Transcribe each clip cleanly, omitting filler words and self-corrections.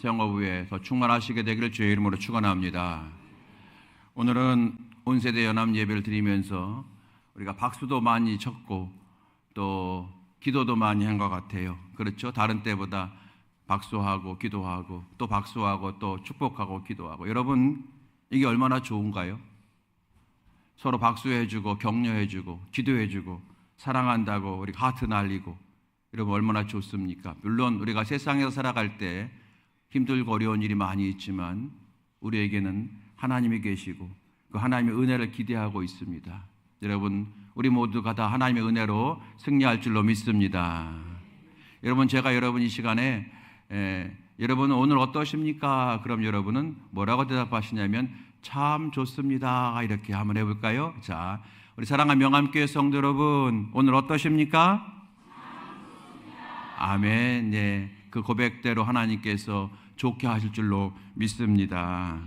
생업 위에 더 충만하시게 되기를 주의 이름으로 축원합니다. 오늘은 온 세대 연합 예배를 드리면서 우리가 박수도 많이 쳤고 또 기도도 많이 한 것 같아요. 그렇죠? 다른 때보다 박수하고 기도하고 또 박수하고 또 축복하고 기도하고. 여러분, 이게 얼마나 좋은가요? 서로 박수해주고 격려해주고 기도해주고 사랑한다고 우리 하트 날리고, 여러분 얼마나 좋습니까? 물론 우리가 세상에서 살아갈 때 힘들고 어려운 일이 많이 있지만 우리에게는 하나님이 계시고 그 하나님의 은혜를 기대하고 있습니다. 여러분, 우리 모두가 다 하나님의 은혜로 승리할 줄로 믿습니다. 여러분, 제가 여러분 이 시간에 여러분 오늘 어떠십니까? 그럼 여러분은 뭐라고 대답하시냐면 참 좋습니다. 이렇게 한번 해볼까요? 자, 우리 사랑하는 명암교회 성도 여러분, 오늘 어떠십니까? 아멘. 네, 그 고백대로 하나님께서 좋게 하실 줄로 믿습니다.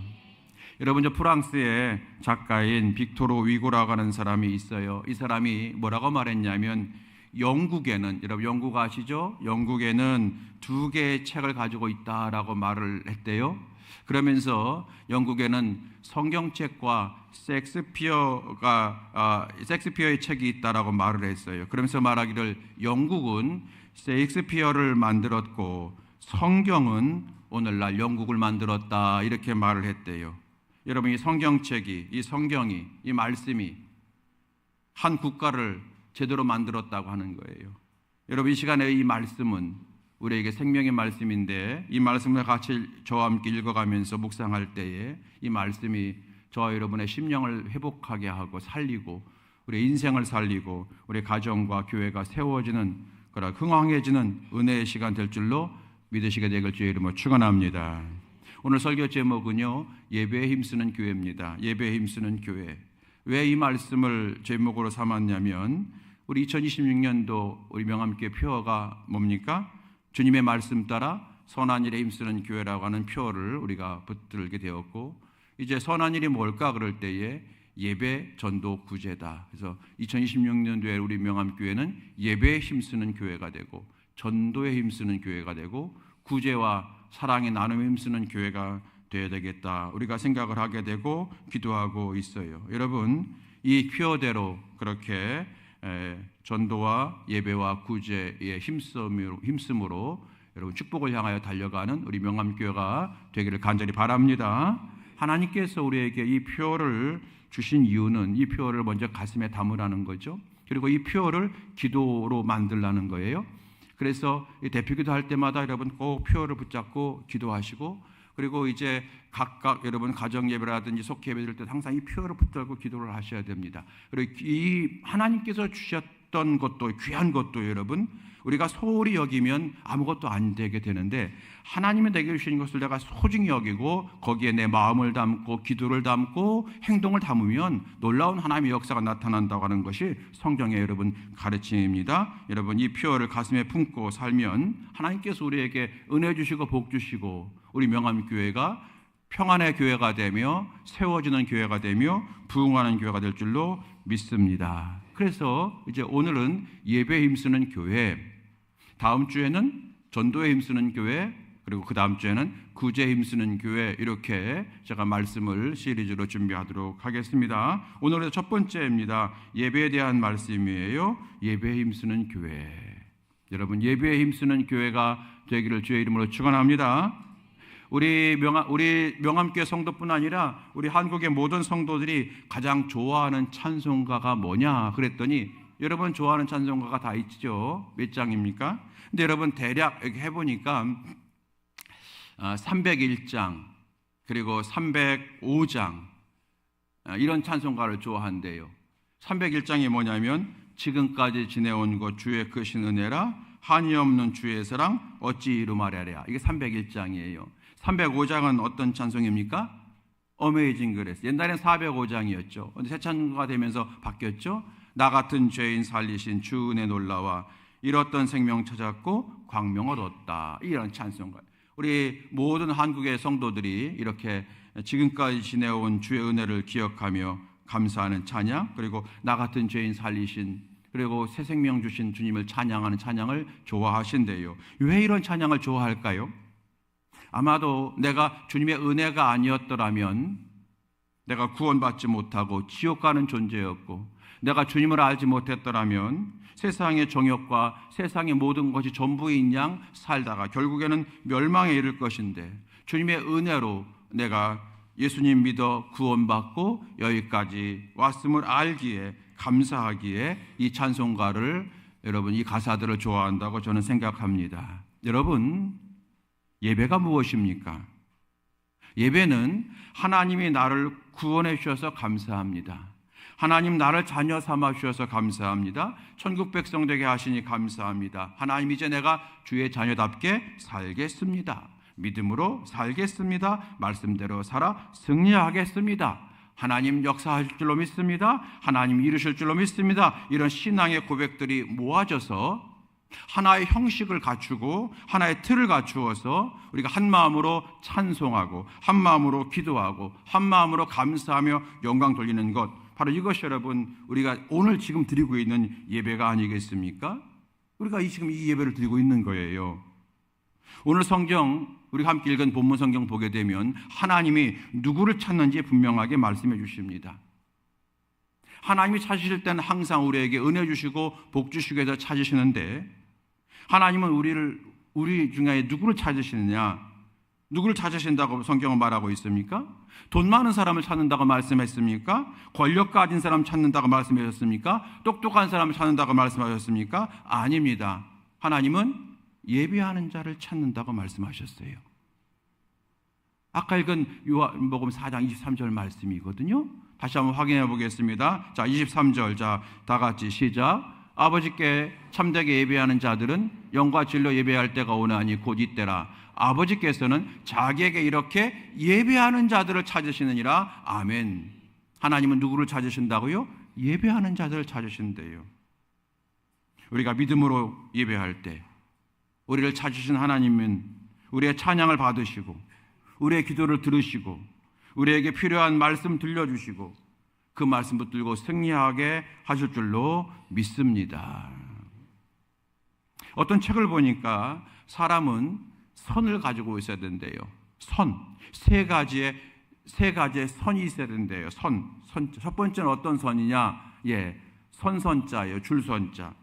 여러분, 저 프랑스의 작가인 빅토르 위고라고 하는 사람이 있어요. 이 사람이 뭐라고 말했냐면, 영국에는, 여러분 영국 아시죠? 영국에는 2개의 책을 가지고 있다라고 말을 했대요. 그러면서 영국에는 성경책과 셰익스피어의 책이 있다라고 말을 했어요. 그러면서 말하기를 영국은 셰익스피어를 만들었고 성경은 오늘날 영국을 만들었다, 이렇게 말을 했대요. 여러분, 이 성경책이, 이 성경이, 이 말씀이 한 국가를 제대로 만들었다고 하는 거예요. 여러분, 이 시간에 이 말씀은 우리에게 생명의 말씀인데, 이 말씀을 같이 저와 함께 읽어가면서 묵상할 때에 이 말씀이 저와 여러분의 심령을 회복하게 하고 살리고 우리 인생을 살리고 우리 가정과 교회가 세워지는, 그런 흥황해지는 은혜의 시간 될 줄로 믿으시게 되길 주의 이름으로 축원합니다. 오늘 설교 제목은요, 예배에 힘쓰는 교회입니다. 예배에 힘쓰는 교회. 왜 이 말씀을 제목으로 삼았냐면, 우리 2026년도 우리 명암교회 표어가 뭡니까? 주님의 말씀 따라 선한 일에 힘쓰는 교회라고 하는 표어를 우리가 붙들게 되었고, 이제 선한 일이 뭘까 그럴 때에 예배, 전도, 구제다. 그래서 2026년도에 우리 명암교회는 예배에 힘쓰는 교회가 되고 전도에 힘쓰는 교회가 되고 구제와 사랑의 나눔에 힘쓰는 교회가 되어야 되겠다, 우리가 생각을 하게 되고 기도하고 있어요. 여러분, 이 퀴어대로 그렇게 전도와 예배와 구제의 힘씀으로 여러분 축복을 향하여 달려가는 우리 명암교회가 되기를 간절히 바랍니다. 하나님께서 우리에게 이 표를 주신 이유는 이 표를 먼저 가슴에 담으라는 거죠. 그리고 이 표를 기도로 만들라는 거예요. 그래서 대표기도 할 때마다 여러분 꼭 표를 붙잡고 기도하시고, 그리고 이제 각각 여러분 가정 예배라든지 속회 예배 드릴 때 항상 이 표를 붙들고 기도를 하셔야 됩니다. 그리고 이 하나님께서 주셨던 것도, 귀한 것도 여러분 우리가 소홀히 여기면 아무것도 안 되게 되는데, 하나님이 내게 주신 것을 내가 소중히 여기고 거기에 내 마음을 담고 기도를 담고 행동을 담으면 놀라운 하나님의 역사가 나타난다고 하는 것이 성경의 여러분 가르침입니다. 여러분, 이 표어를 가슴에 품고 살면 하나님께서 우리에게 은혜 주시고 복 주시고 우리 명암교회가 평안의 교회가 되며 세워지는 교회가 되며 부흥하는 교회가 될 줄로 믿습니다. 그래서 이제 오늘은 예배에 힘쓰는 교회, 다음 주에는 전도에 힘쓰는 교회, 그리고 그 다음 주에는 구제에 힘쓰는 교회, 이렇게 제가 말씀을 시리즈로 준비하도록 하겠습니다. 오늘의 첫 번째입니다. 예배에 대한 말씀이에요. 예배에 힘쓰는 교회. 여러분, 예배에 힘쓰는 교회가 되기를 주의 이름으로 축원합니다. 우리 명암교회 성도뿐 아니라 우리 한국의 모든 성도들이 가장 좋아하는 찬송가가 뭐냐 그랬더니, 여러분 좋아하는 찬송가가 다 있죠. 몇 장입니까? 근데 여러분 대략 이렇게 해보니까 301장 그리고 305장 이런 찬송가를 좋아한대요. 301장이 뭐냐면 지금까지 지내온 것 주의 크신 은혜라, 한이 없는 주의 사랑 어찌 이루마랴랴. 이게 301장이에요. 305장은 어떤 찬송입니까? 어메이징 그레이스. 옛날엔 405장이었죠. 근데 새 찬송가 되면서 바뀌었죠. 나 같은 죄인 살리신 주 은혜 놀라와 잃었던 생명 찾았고 광명 얻었다. 이런 찬송가. 우리 모든 한국의 성도들이 이렇게 지금까지 지내온 주의 은혜를 기억하며 감사하는 찬양, 그리고 나 같은 죄인 살리신, 그리고 새 생명 주신 주님을 찬양하는 찬양을 좋아하신대요. 왜 이런 찬양을 좋아할까요? 아마도 내가 주님의 은혜가 아니었더라면 내가 구원받지 못하고 지옥 가는 존재였고, 내가 주님을 알지 못했더라면 세상의 정욕과 세상의 모든 것이 전부인 양 살다가 결국에는 멸망에 이를 것인데, 주님의 은혜로 내가 예수님 믿어 구원받고 여기까지 왔음을 알기에, 감사하기에 이 찬송가를, 여러분 이 가사들을 좋아한다고 저는 생각합니다. 여러분, 예배가 무엇입니까? 예배는 하나님이 나를 구원해 주셔서 감사합니다. 하나님 나를 자녀 삼아 주셔서 감사합니다. 천국 백성 되게 하시니 감사합니다. 하나님, 이제 내가 주의 자녀답게 살겠습니다. 믿음으로 살겠습니다. 말씀대로 살아 승리하겠습니다. 하나님 역사하실 줄로 믿습니다. 하나님 이루실 줄로 믿습니다. 이런 신앙의 고백들이 모아져서 하나의 형식을 갖추고 하나의 틀을 갖추어서 우리가 한 마음으로 찬송하고 한 마음으로 기도하고 한 마음으로 감사하며 영광 돌리는 것, 바로 이것이 여러분 우리가 오늘 지금 드리고 있는 예배가 아니겠습니까? 우리가 지금 이 예배를 드리고 있는 거예요. 오늘 성경 우리가 함께 읽은 본문 성경 보게 되면 하나님이 누구를 찾는지 분명하게 말씀해 주십니다. 하나님이 찾으실 때는 항상 우리에게 은혜 주시고 복 주시기 위해서 찾으시는데, 하나님은 우리 중에 누구를 찾으시느냐? 누구를 찾으신다고 성경은 말하고 있습니까? 돈 많은 사람을 찾는다고 말씀했습니까? 권력 가진 사람 찾는다고 말씀하셨습니까? 똑똑한 사람을 찾는다고 말씀하셨습니까? 아닙니다. 하나님은 예배하는 자를 찾는다고 말씀하셨어요. 아까 읽은 요한복음 4장 23절 말씀이거든요. 다시 한번 확인해 보겠습니다. 자, 23절. 자, 다 같이 시작. 아버지께 참되게 예배하는 자들은 영과 진리로 예배할 때가 오나니 곧 이때라. 아버지께서는 자기에게 이렇게 예배하는 자들을 찾으시느니라. 아멘. 하나님은 누구를 찾으신다고요? 예배하는 자들을 찾으신대요. 우리가 믿음으로 예배할 때 우리를 찾으신 하나님은 우리의 찬양을 받으시고 우리의 기도를 들으시고 우리에게 필요한 말씀 들려주시고 그 말씀 붙들고 승리하게 하실 줄로 믿습니다. 어떤 책을 보니까 사람은 선을 가지고 있어야 된대요. 세 가지의 선이 있어야 된대요. 첫 번째는 어떤 선이냐? 선자예요. 줄선자.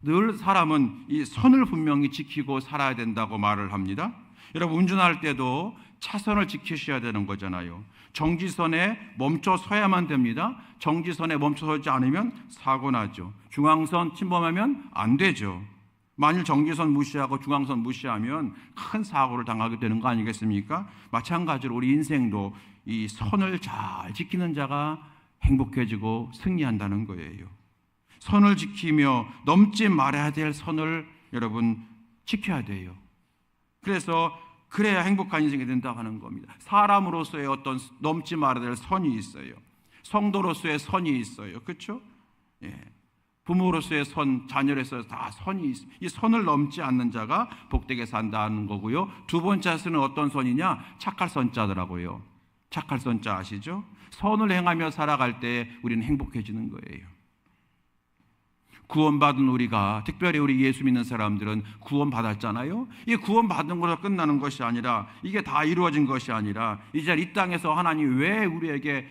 늘 사람은 이 선을 분명히 지키고 살아야 된다고 말을 합니다. 여러분, 운전할 때도 차선을 지키셔야 되는 거잖아요. 정지선에 멈춰 서야만 됩니다. 정지선에 멈춰 서지 않으면 사고 나죠. 중앙선 침범하면 안 되죠. 만일 정지선 무시하고 중앙선 무시하면 큰 사고를 당하게 되는 거 아니겠습니까? 마찬가지로 우리 인생도 이 선을 잘 지키는 자가 행복해지고 승리한다는 거예요. 선을 지키며 넘지 말아야 될 선을 여러분 지켜야 돼요. 그래야 행복한 인생이 된다고 하는 겁니다. 사람으로서의 어떤 넘지 말아야 될 선이 있어요. 성도로서의 선이 있어요. 그렇죠? 부모로서의 선, 자녀로서의 다 선이 있어요. 이 선을 넘지 않는 자가 복되게 산다는 거고요. 두 번째 선은 어떤 선이냐? 착할 선자더라고요. 착할 선자 아시죠? 선을 행하며 살아갈 때 우리는 행복해지는 거예요. 구원받은 우리가, 특별히 우리 예수 믿는 사람들은 구원받았잖아요. 이 구원받은 것으로 끝나는 것이 아니라, 이게 다 이루어진 것이 아니라, 이제 이 땅에서 하나님이 왜 우리에게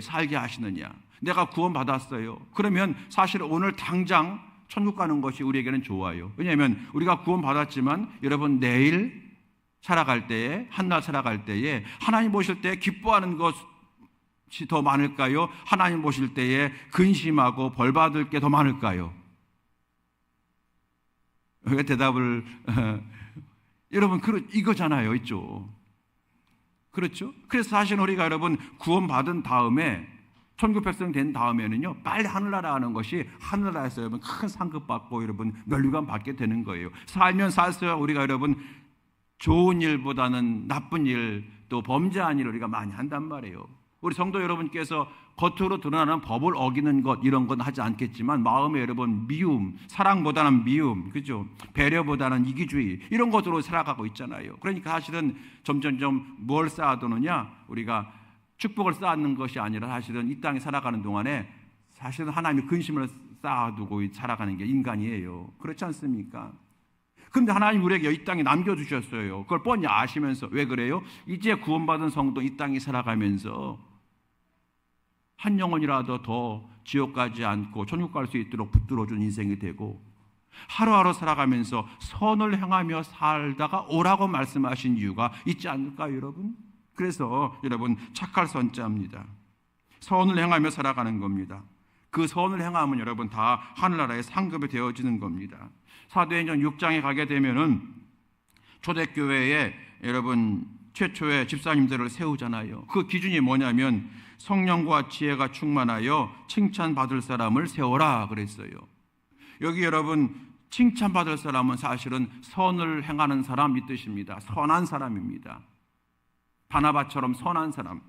살게 하시느냐? 내가 구원받았어요. 그러면 사실 오늘 당장 천국 가는 것이 우리에게는 좋아요. 왜냐하면 우리가 구원받았지만 여러분 내일 살아갈 때에, 한날 살아갈 때에 하나님 보실 때 기뻐하는 것이 더 많을까요? 하나님 보실 때에 근심하고 벌받을 게 더 많을까요? 왜 대답을 여러분 이거잖아요, 있죠. 그렇죠? 그래서 사실 우리가 여러분 구원받은 다음에 천국 백성 된 다음에는요, 빨리 하늘나라 하는 것이 하늘나라에서 여러분 큰 상급 받고 여러분 면류관 받게 되는 거예요. 살면 살수록 우리가 여러분 좋은 일보다는 나쁜 일, 또 범죄한 일을 우리가 많이 한단 말이에요. 우리 성도 여러분께서 겉으로 드러나는 법을 어기는 것, 이런 건 하지 않겠지만 마음에 여러분 미움, 사랑보다는 미움, 그죠? 배려보다는 이기주의, 이런 것으로 살아가고 있잖아요. 그러니까 사실은 점점점 뭘 쌓아두느냐? 우리가 축복을 쌓는 것이 아니라 사실은 이 땅에 살아가는 동안에 사실은 하나님의 근심을 쌓아두고 살아가는 게 인간이에요. 그렇지 않습니까? 근데 하나님 우리에게 이 땅에 남겨두셨어요. 그걸 뻔히 아시면서 왜 그래요? 이제 구원받은 성도 이 땅에 살아가면서 한 영혼이라도 더 지옥 가지 않고 천국 갈 수 있도록 붙들어준 인생이 되고, 하루하루 살아가면서 선을 행하며 살다가 오라고 말씀하신 이유가 있지 않을까요, 여러분? 그래서 여러분, 착할 선자입니다. 선을 행하며 살아가는 겁니다. 그 선을 행하면 여러분 다 하늘나라의 상급이 되어지는 겁니다. 사도행전 6장에 가게 되면은 초대교회에 여러분 최초의 집사님들을 세우잖아요. 그 기준이 뭐냐면 성령과 지혜가 충만하여 칭찬받을 사람을 세워라 그랬어요. 여기 여러분 칭찬받을 사람은 사실은 선을 행하는 사람 이 뜻입니다. 선한 사람입니다. 바나바처럼 선한 사람.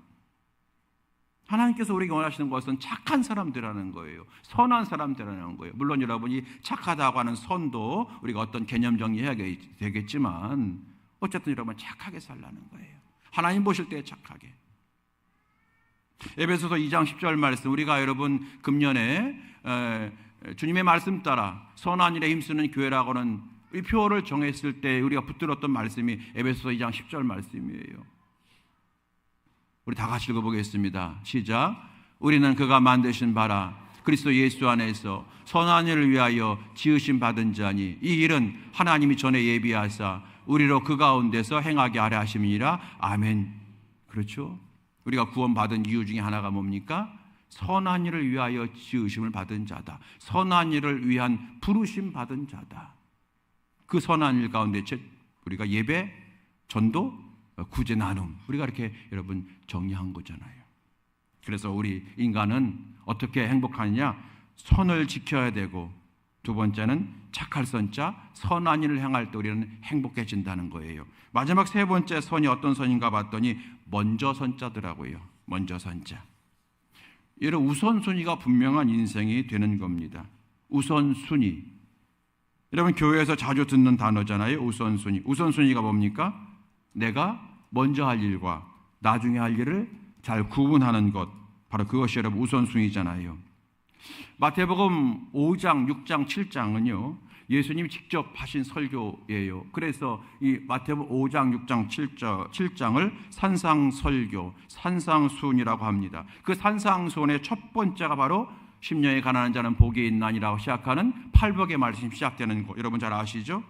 하나님께서 우리에게 원하시는 것은 착한 사람들이라는 거예요. 선한 사람들이라는 거예요. 물론 여러분이 착하다고 하는 선도 우리가 어떤 개념 정리해야 되겠지만 어쨌든 여러분 착하게 살라는 거예요. 하나님 보실 때 착하게. 에베소서 2장 10절 말씀, 우리가 여러분 금년에 주님의 말씀 따라 선한 일에 힘쓰는 교회라고는 이 표를 정했을 때 우리가 붙들었던 말씀이 에베소서 2장 10절 말씀이에요. 우리 다 같이 읽어보겠습니다. 시작. 우리는 그가 만드신 바라 그리스도 예수 안에서 선한 일을 위하여 지으심 받은 자니 이 일은 하나님이 전에 예비하사 우리로 그 가운데서 행하게 하려 하심이니라. 아멘. 그렇죠? 우리가 구원받은 이유 중에 하나가 뭡니까? 선한 일을 위하여 지으심을 받은 자다. 선한 일을 위한 부르심 받은 자다. 그 선한 일 가운데 우리가 예배, 전도, 구제, 나눔, 우리가 이렇게 여러분 정리한 거잖아요. 그래서 우리 인간은 어떻게 행복하느냐? 선을 지켜야 되고, 두 번째는 착할 선자, 선한 일을 행할 때 우리는 행복해진다는 거예요. 마지막 세 번째 선이 어떤 선인가 봤더니 먼저 선자더라고요. 먼저 선자. 이런 우선순위가 분명한 인생이 되는 겁니다. 우선순위. 여러분 교회에서 자주 듣는 단어잖아요. 우선순위. 우선순위가 뭡니까? 내가 먼저 할 일과 나중에 할 일을 잘 구분하는 것, 바로 그것이 여러분 우선순위잖아요. 마태복음 5장, 6장, 7장은요 예수님이 직접 하신 설교예요. 그래서 이 마태복음 5장, 6장, 7장을 산상설교, 산상수훈이라고 합니다. 그 산상수훈의 첫 번째가 바로 심령에 가난한 자는 복이 있나니라고 시작하는 팔복의 말씀이 시작되는 거, 여러분 잘 아시죠?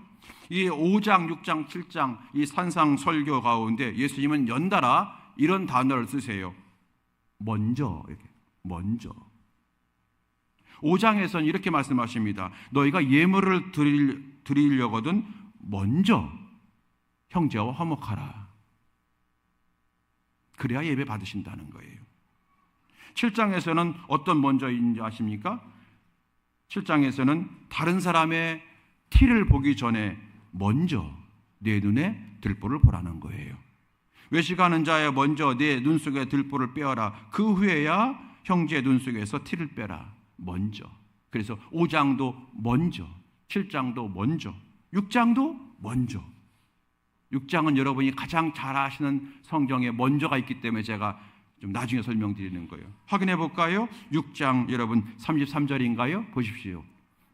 이 5장, 6장, 7장 이 산상설교 가운데 예수님은 연달아 이런 단어를 쓰세요. 먼저, 이렇게 먼저. 5장에서는 이렇게 말씀하십니다. 너희가 예물을 드리려거든 먼저 형제와 화목하라. 그래야 예배 받으신다는 거예요. 7장에서는 어떤 먼저인지 아십니까? 7장에서는 다른 사람의 티를 보기 전에 먼저 내 눈에 들보를 보라는 거예요. 외식하는 자야 먼저 내 눈 속에 들보를 빼어라. 그 후에야 형제의 눈 속에서 티를 빼라. 먼저. 그래서 5장도 먼저, 7장도 먼저, 6장도 먼저. 6장은 여러분이 가장 잘 아시는 성경에 먼저가 있기 때문에 제가 좀 나중에 설명드리는 거예요. 확인해 볼까요? 6장 여러분 33절인가요? 보십시오.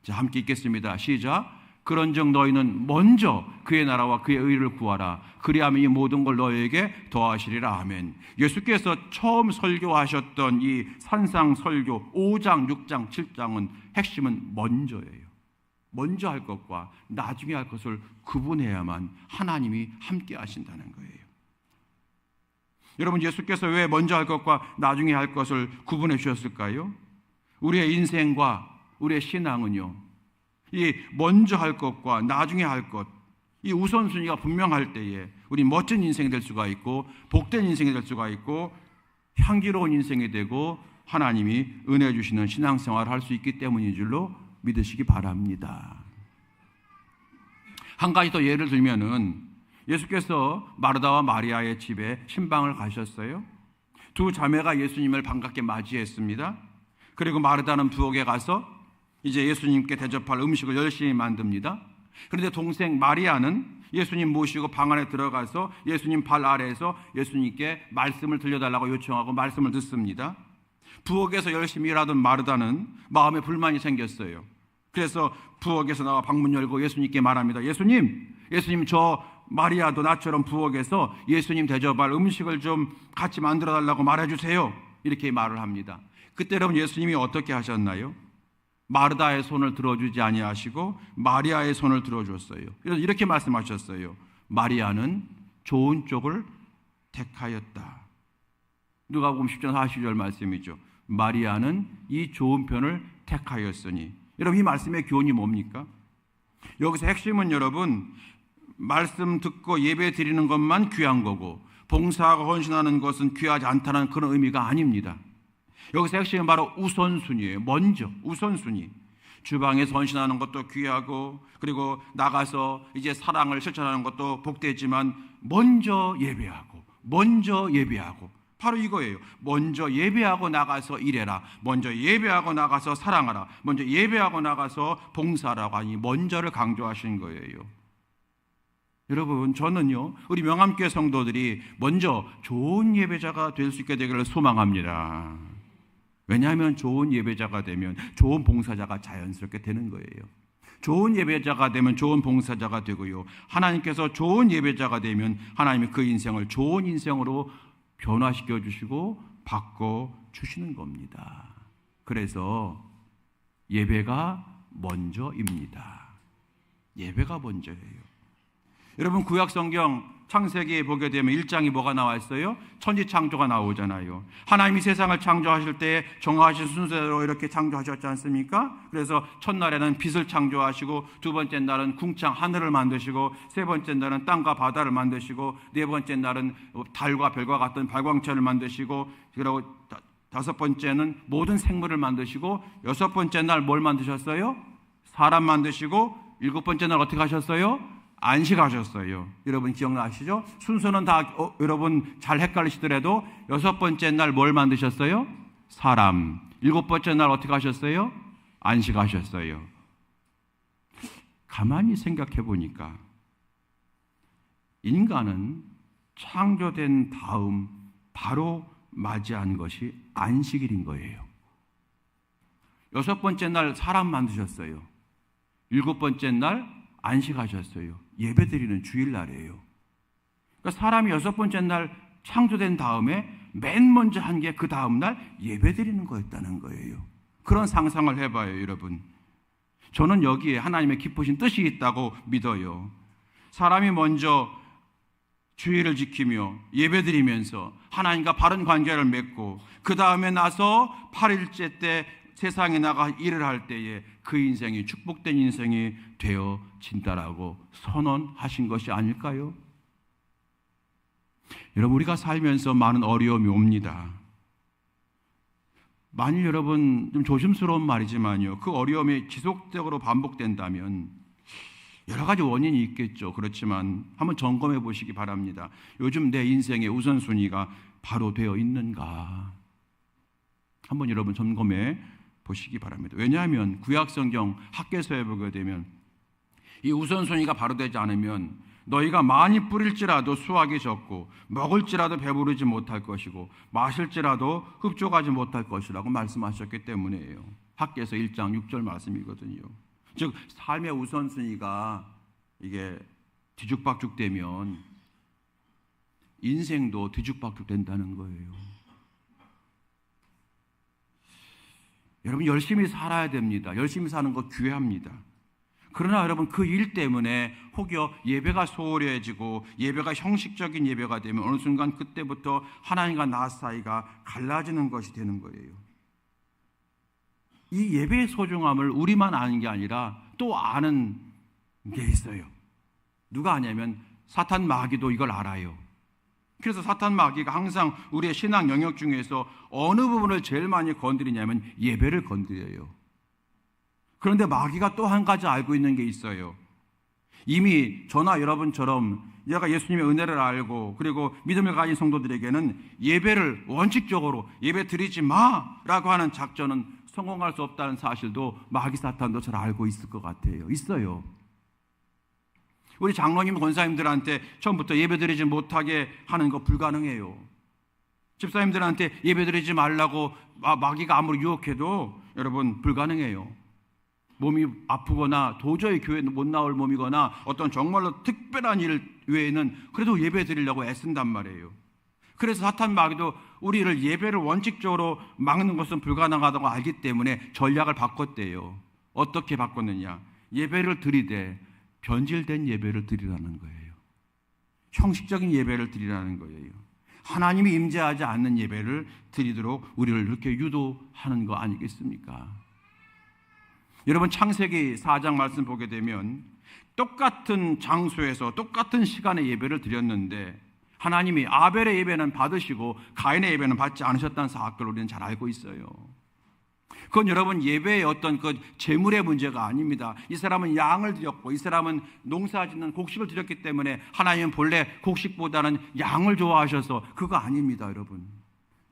자, 함께 읽겠습니다. 시작. 그런즉 너희는 먼저 그의 나라와 그의 의를 구하라. 그리하면 이 모든 걸 너희에게 더하시리라. 아멘. 예수께서 처음 설교하셨던 이 산상 설교 5장, 6장, 7장은 핵심은 먼저예요. 먼저 할 것과 나중에 할 것을 구분해야만 하나님이 함께 하신다는 거예요. 여러분 예수께서 왜 먼저 할 것과 나중에 할 것을 구분해 주셨을까요? 우리의 인생과 우리의 신앙은요, 이 먼저 할 것과 나중에 할 것, 이 우선순위가 분명할 때에 우리 멋진 인생이 될 수가 있고 복된 인생이 될 수가 있고 향기로운 인생이 되고 하나님이 은혜 주시는 신앙생활을 할 수 있기 때문인 줄로 믿으시기 바랍니다. 한 가지 더 예를 들면은 예수께서 마르다와 마리아의 집에 신방을 가셨어요. 두 자매가 예수님을 반갑게 맞이했습니다. 그리고 마르다는 부엌에 가서 이제 예수님께 대접할 음식을 열심히 만듭니다. 그런데 동생 마리아는 예수님 모시고 방 안에 들어가서 예수님 발 아래에서 예수님께 말씀을 들려달라고 요청하고 말씀을 듣습니다. 부엌에서 열심히 일하던 마르다는 마음에 불만이 생겼어요. 그래서 부엌에서 나와 방문 열고 예수님께 말합니다. 예수님 저 마리아도 나처럼 부엌에서 예수님 대접할 음식을 좀 같이 만들어 달라고 말해주세요. 이렇게 말을 합니다. 그때 여러분 예수님이 어떻게 하셨나요? 마르다의 손을 들어주지 아니하시고 마리아의 손을 들어줬어요. 이렇게 말씀하셨어요. 마리아는 좋은 쪽을 택하였다. 누가복음 10장 40절 말씀이죠. 마리아는 이 좋은 편을 택하였으니. 여러분 이 말씀의 교훈이 뭡니까? 여기서 핵심은 여러분 말씀 듣고 예배 드리는 것만 귀한 거고 봉사하고 헌신하는 것은 귀하지 않다는 그런 의미가 아닙니다. 여기서 핵심은 바로 우선순위예요. 먼저 우선순위. 주방에서 헌신하는 것도 귀하고 그리고 나가서 이제 사랑을 실천하는 것도 복되지만 먼저 예배하고 바로 이거예요. 먼저 예배하고 나가서 일해라. 먼저 예배하고 나가서 사랑하라. 먼저 예배하고 나가서 봉사하라고 하니 먼저를 강조하신 거예요. 여러분 저는요 우리 명함교회 성도들이 먼저 좋은 예배자가 될 수 있게 되기를 소망합니다. 왜냐하면 좋은 예배자가 되면 좋은 봉사자가 자연스럽게 되는 거예요. 좋은 예배자가 되면 좋은 봉사자가 되고요. 하나님께서 좋은 예배자가 되면 하나님이 그 인생을 좋은 인생으로 변화시켜 주시고 바꿔 주시는 겁니다. 그래서 예배가 먼저입니다. 예배가 먼저예요. 여러분 구약 성경 창세기에 보게 되면 1장이 뭐가 나와 있어요? 천지 창조가 나오잖아요. 하나님이 세상을 창조하실 때 정하신 순서대로 이렇게 창조하셨지 않습니까? 그래서 첫날에는 빛을 창조하시고 두 번째 날은 궁창 하늘을 만드시고 세 번째 날은 땅과 바다를 만드시고 네 번째 날은 달과 별과 같은 발광체를 만드시고 그리고 다섯 번째는 모든 생물을 만드시고 여섯 번째 날 뭘 만드셨어요? 사람 만드시고 일곱 번째 날 어떻게 하셨어요? 안식하셨어요. 여러분 기억나시죠? 순서는 다 여러분 잘 헷갈리시더라도 여섯 번째 날 뭘 만드셨어요? 사람. 일곱 번째 날 어떻게 하셨어요? 안식하셨어요. 가만히 생각해 보니까 인간은 창조된 다음 바로 맞이한 것이 안식일인 거예요. 여섯 번째 날 사람 만드셨어요. 일곱 번째 날 안식하셨어요. 예배드리는 주일날이에요. 그러니까 사람이 여섯 번째 날 창조된 다음에 맨 먼저 한 게 그 다음 날 예배드리는 거였다는 거예요. 그런 상상을 해봐요, 여러분. 저는 여기에 하나님의 깊으신 뜻이 있다고 믿어요. 사람이 먼저 주의를 지키며 예배드리면서 하나님과 바른 관계를 맺고 그 다음에 나서 8일째 때 세상에 나가 일을 할 때에 그 인생이 축복된 인생이 되어진다라고 선언하신 것이 아닐까요? 여러분 우리가 살면서 많은 어려움이 옵니다. 만일 여러분 좀 조심스러운 말이지만요, 그 어려움이 지속적으로 반복된다면 여러 가지 원인이 있겠죠. 그렇지만 한번 점검해 보시기 바랍니다. 요즘 내 인생의 우선순위가 바로 되어 있는가? 한번 여러분 점검해 보시기 바랍니다. 왜냐하면 구약성경 학개서에 보게 되면 이 우선순위가 바로 되지 않으면 너희가 많이 뿌릴지라도 수확이 적고 먹을지라도 배부르지 못할 것이고 마실지라도 흡족하지 못할 것이라고 말씀하셨기 때문이에요. 학개서 1장 6절 말씀이거든요. 즉 삶의 우선순위가 이게 뒤죽박죽 되면 인생도 뒤죽박죽 된다는 거예요. 여러분 열심히 살아야 됩니다. 열심히 사는 거 귀합니다. 그러나 여러분 그 일 때문에 혹여 예배가 소홀해지고 예배가 형식적인 예배가 되면 어느 순간 그때부터 하나님과 나 사이가 갈라지는 것이 되는 거예요. 이 예배의 소중함을 우리만 아는 게 아니라 또 아는 게 있어요. 누가 아냐면 사탄 마귀도 이걸 알아요. 그래서 사탄 마귀가 항상 우리의 신앙 영역 중에서 어느 부분을 제일 많이 건드리냐면 예배를 건드려요. 그런데 마귀가 또 한 가지 알고 있는 게 있어요. 이미 저나 여러분처럼 얘가 예수님의 은혜를 알고 그리고 믿음을 가진 성도들에게는 예배를 원칙적으로 예배 드리지 마라고 하는 작전은 성공할 수 없다는 사실도 마귀 사탄도 잘 알고 있을 것 같아요. 있어요. 우리 장로님, 권사님들한테 처음부터 예배드리지 못하게 하는 거 불가능해요. 집사님들한테 예배드리지 말라고 마귀가 아무리 유혹해도 여러분 불가능해요. 몸이 아프거나 도저히 교회 못 나올 몸이거나 어떤 정말로 특별한 일 외에는 그래도 예배 드리려고 애쓴단 말이에요. 그래서 사탄 마귀도 우리를 예배를 원칙적으로 막는 것은 불가능하다고 알기 때문에 전략을 바꿨대요. 어떻게 바꿨느냐? 예배를 드리되 변질된 예배를 드리라는 거예요. 형식적인 예배를 드리라는 거예요. 하나님이 임재하지 않는 예배를 드리도록 우리를 이렇게 유도하는 거 아니겠습니까? 여러분, 창세기 4장 말씀 보게 되면 똑같은 장소에서 똑같은 시간에 예배를 드렸는데 하나님이 아벨의 예배는 받으시고 가인의 예배는 받지 않으셨다는 사실을 우리는 잘 알고 있어요. 그건 여러분 예배의 어떤 그 재물의 문제가 아닙니다. 이 사람은 양을 드렸고 이 사람은 농사짓는 곡식을 드렸기 때문에 하나님은 본래 곡식보다는 양을 좋아하셔서 그거 아닙니다. 여러분,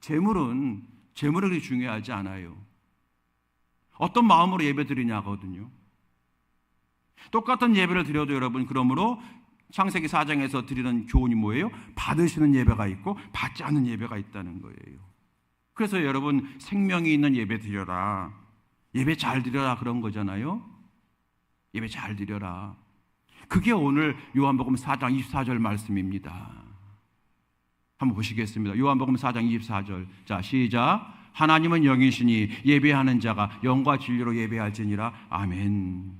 재물은 그렇게 중요하지 않아요. 어떤 마음으로 예배 드리냐거든요. 똑같은 예배를 드려도 여러분, 그러므로 창세기 4장에서 드리는 교훈이 뭐예요? 받으시는 예배가 있고 받지 않는 예배가 있다는 거예요. 그래서 여러분, 생명이 있는 예배 드려라, 예배 잘 드려라 그런 거잖아요. 예배 잘 드려라. 그게 오늘 요한복음 4장 24절 말씀입니다. 한번 보시겠습니다. 요한복음 4장 24절. 자, 시작. 하나님은 영이시니 예배하는 자가 영과 진리로 예배할지니라. 아멘.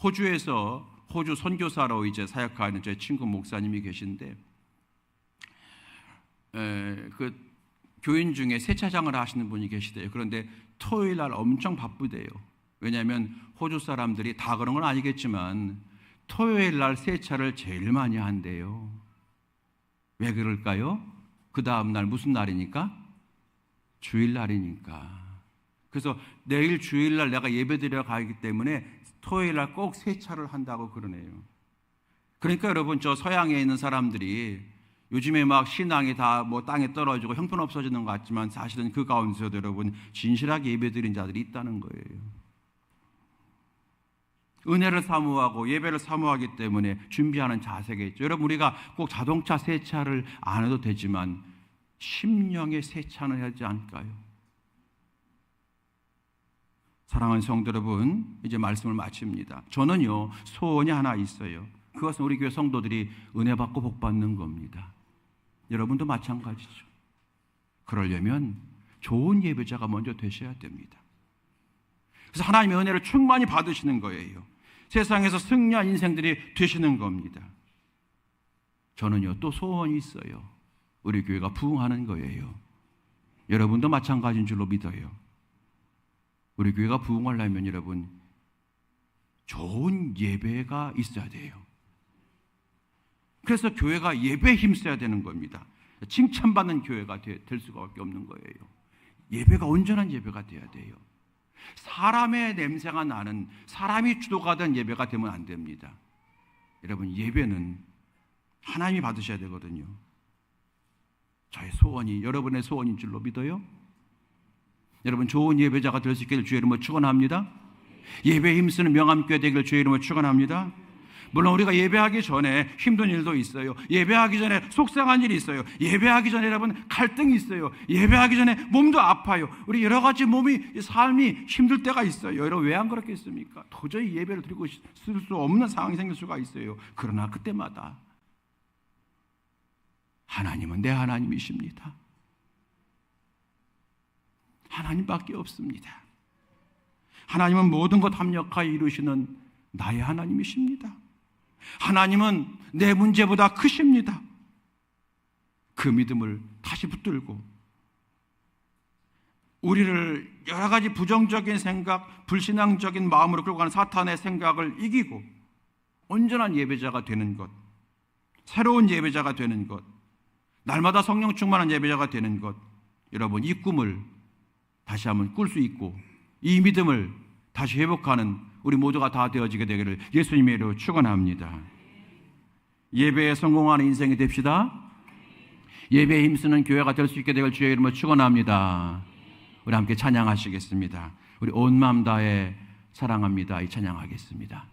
호주에서 호주 선교사로 이제 사역하는 제 친구 목사님이 계신데, 그 교인 중에 세차장을 하시는 분이 계시대요. 그런데 토요일 날 엄청 바쁘대요. 왜냐하면 호주 사람들이 다 그런 건 아니겠지만 토요일 날 세차를 제일 많이 한대요. 왜 그럴까요? 그 다음 날 무슨 날이니까? 주일날이니까. 그래서 내일 주일날 내가 예배드려 가기 때문에 토요일날 꼭 세차를 한다고 그러네요. 그러니까 여러분, 저 서양에 있는 사람들이 요즘에 막 신앙이 다 뭐 땅에 떨어지고 형편없어지는 것 같지만 사실은 그 가운데서도 여러분 진실하게 예배드린 자들이 있다는 거예요. 은혜를 사모하고 예배를 사모하기 때문에 준비하는 자세가 있죠. 여러분, 우리가 꼭 자동차 세차를 안 해도 되지만 심령의 세차는 해야 하지 않을까요? 사랑하는 성도 여러분, 이제 말씀을 마칩니다. 저는요, 소원이 하나 있어요. 그것은 우리 교회 성도들이 은혜 받고 복 받는 겁니다. 여러분도 마찬가지죠. 그러려면 좋은 예배자가 먼저 되셔야 됩니다. 그래서 하나님의 은혜를 충만히 받으시는 거예요. 세상에서 승리한 인생들이 되시는 겁니다. 저는요, 또 소원이 있어요. 우리 교회가 부흥하는 거예요. 여러분도 마찬가지인 줄로 믿어요. 우리 교회가 부흥하려면 여러분, 좋은 예배가 있어야 돼요. 그래서 교회가 예배에 힘써야 되는 겁니다. 칭찬받는 교회가 될 수밖에 없는 거예요. 예배가 온전한 예배가 돼야 돼요. 사람의 냄새가 나는, 사람이 주도가 된 예배가 되면 안 됩니다. 여러분, 예배는 하나님이 받으셔야 되거든요. 저의 소원이 여러분의 소원인 줄로 믿어요. 여러분, 좋은 예배자가 될 수 있기를 주의 이름으로 축원합니다. 예배에 힘쓰는 명함교회 되기를 주의 이름으로 축원합니다. 물론 우리가 예배하기 전에 힘든 일도 있어요. 예배하기 전에 속상한 일이 있어요. 예배하기 전에 여러분 갈등이 있어요. 예배하기 전에 몸도 아파요. 우리 여러 가지 삶이 힘들 때가 있어요. 여러분, 왜 안 그렇겠습니까? 도저히 예배를 드리고 쓸 수 없는 상황이 생길 수가 있어요. 그러나 그때마다 하나님은 내 하나님이십니다. 하나님밖에 없습니다. 하나님은 모든 것 합력하여 이루시는 나의 하나님이십니다. 하나님은 내 문제보다 크십니다. 그 믿음을 다시 붙들고 우리를 여러 가지 부정적인 생각, 불신앙적인 마음으로 끌고 가는 사탄의 생각을 이기고 온전한 예배자가 되는 것, 새로운 예배자가 되는 것, 날마다 성령 충만한 예배자가 되는 것, 여러분, 이 꿈을 다시 한번 꿀 수 있고 이 믿음을 다시 회복하는 우리 모두가 다 되어지게 되기를 예수님의 이름으로 축원합니다. 예배에 성공하는 인생이 됩시다. 예배에 힘쓰는 교회가 될 수 있게 되기를 주의 이름으로 축원합니다. 우리 함께 찬양하시겠습니다. 우리 온 마음 다해 사랑합니다. 이 찬양하겠습니다.